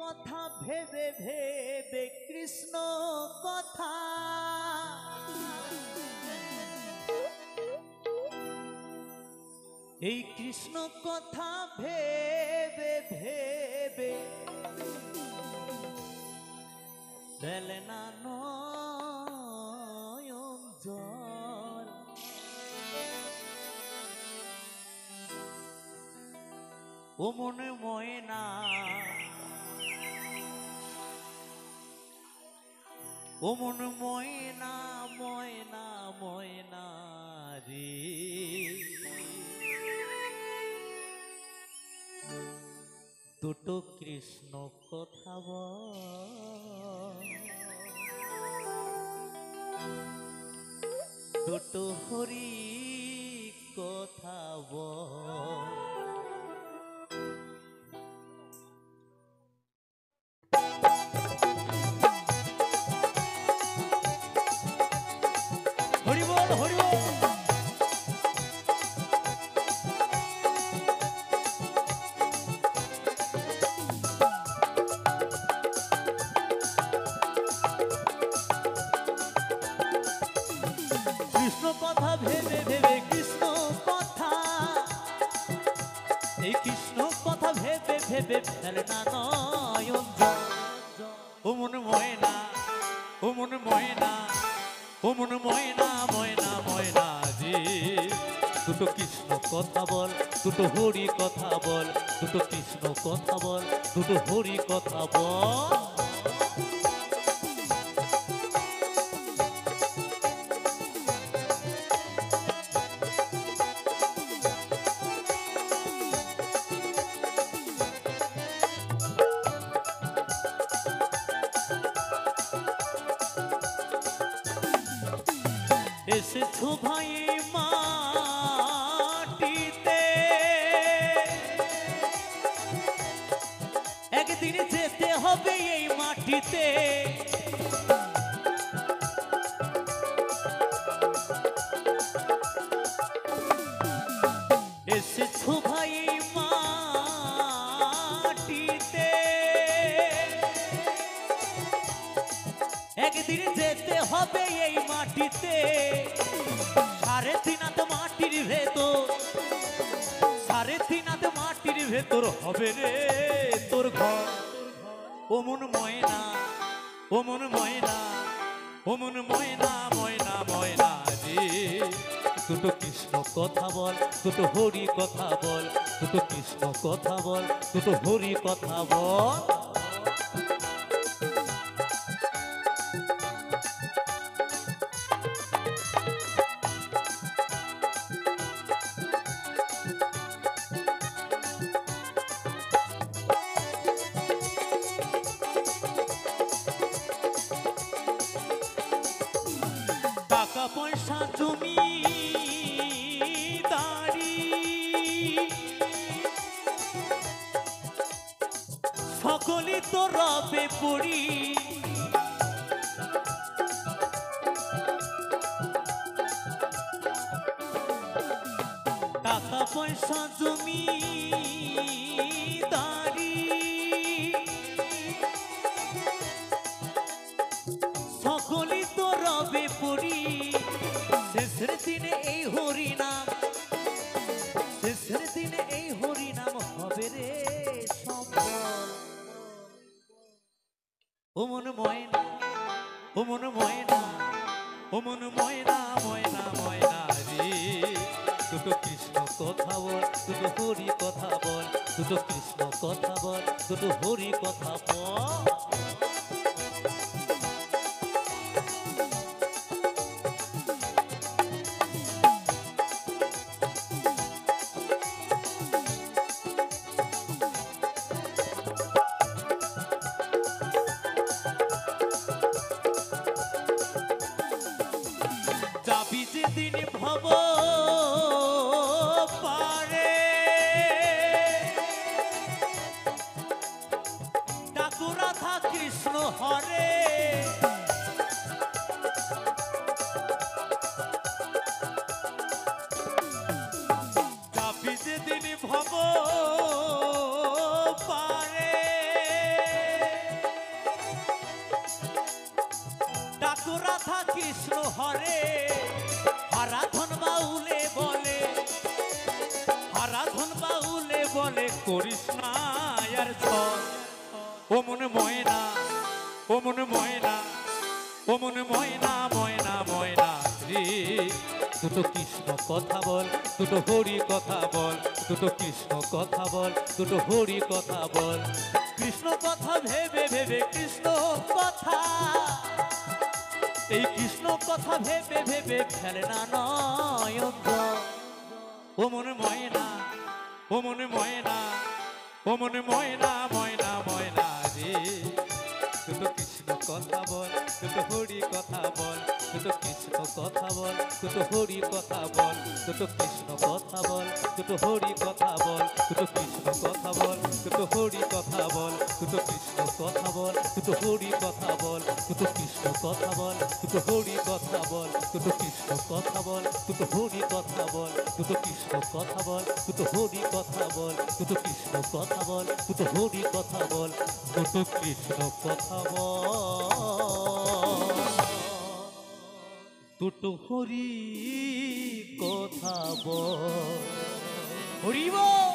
কথা ভেবে ভেবে কৃষ্ণ কথা এই কৃষ্ণ কথা ভেবে ভেবে ফেলে না নয়ন জল ও মনে ময়না ও মন ময়না ময়না ময়না রে দুটো কৃষ্ণ কথা বল দুটো হরি কথা বল হরি বল হরি বল কৃষ্ণ কথা ভেবে ভেবে কৃষ্ণ কথা এই কৃষ্ণ কথা ভেবে ভেবে ফেলে না নয়ন ও মন ময়না ও মন ময়না ও মন ময়না ময়না ময়না রে দুটো কৃষ্ণ কথা বল দুটো হরি কথা বল দুটো কৃষ্ণ কথা বল দুটো হরি কথা বল এসেছো ভাই মাটিতে একদিন যেতে হবে এই মাটিতে এসেছো ভাই মাটিতে একদিন যেতে হবে এই মাটিতে সাড়ে তিন হাত মাটির ভেতর সাড়ে তিন হাত মাটির ভেতর হবে রে তোর ঘর ও মন ময়না ও মন ময়না ও মন ময়না ময়না ময়না রে দুটো কৃষ্ণ কথা বল দুটো হরি কথা বল দুটো কৃষ্ণ কথা বল দুটো হরি কথা বল টাকা পয়সা জমি দাড়ি সকলই তো রবে পড়ি টাকা পয়সা জমি দাড়ি সকলই তো রবে পড়ি শেষের দিনে এই হরি নাম শেষের দিনে এই হরি নাম হবে রে সম্বল ও মন ময়না ও মন ময়না ও মন ময়না ময়না ময়না রে দুটো কৃষ্ণ কথা বল দুটো হরি কথা বল দুটো কৃষ্ণ কথা বল দুটো হরি কথা বল যাবি যেদিন ভব পারে ডাকু রাধা কৃষ্ণ হরে যাবি যেদিন ভব পারে কথা কৃষ্ণ হরে আরাধন বাউলে বলে, আরাধন বাউলে বলে করিস না আর ছল। ও মনে ময়না, ও মনে ময়না, ও মনে ময়না, ময়না ময়না রে, দুটো কৃষ্ণ কথা বল, দুটো হরি কথা বল, দুটো কৃষ্ণ কথা বল, দুটো হরি কথা বল। কৃষ্ণ কথা ভেবে ভেবে কৃষ্ণ কথা, এই কৃষ্ণ কথা ভেবে ভেবে ফেলে না নয়ন জল। ও মনে ময়না, ও মনে ময়না, ও মনে ময়না, ময়না ময়না রে, দুটো কৃষ্ণ কথা বল, দুটো হরি কথা বল, দুটো কৃষ্ণ কথা বল, দুটো হরি কথা বল, দুটো কৃষ্ণ কথা বল, দুটো হরি কথা বল, দুটো কৃষ্ণ কথা বল, দুটো হরি কথা বল, দুটো কৃষ্ণ কথা বল, দুটো হরি কথা বল, দুটো কৃষ্ণ কথা বল, দুটো হরি কথা বল, দুটো কৃষ্ণ কথা বল, দুটো হরি কথা বল, দুটো কৃষ্ণ কথা বল, দুটো হরি কথা বল, দুটো কৃষ্ণ কথা বল, দুটো হরি কথা বল, দুটো কৃষ্ণ কথা বল, দুটো হরি কথা বল। হরি বল।